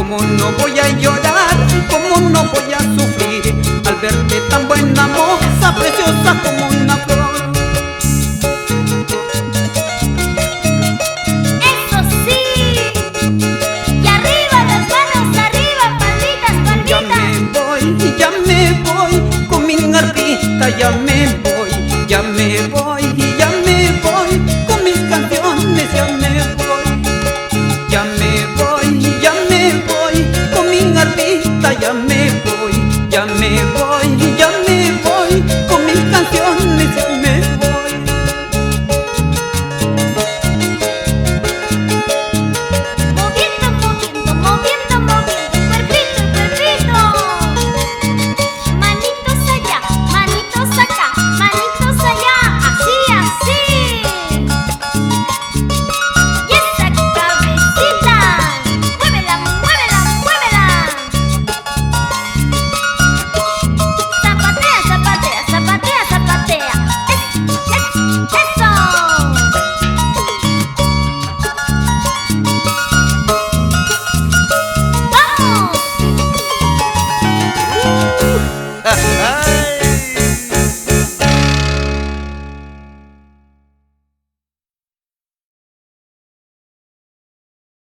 ¿Cómo no voy a llorar? ¿Cómo no voy a sufrir al verte tan buena moza, preciosa como una flor? ¡Eso sí! ¡Y arriba las manos, arriba, palmitas, palmitas! Ya me voy con mi narvita, ya me voy.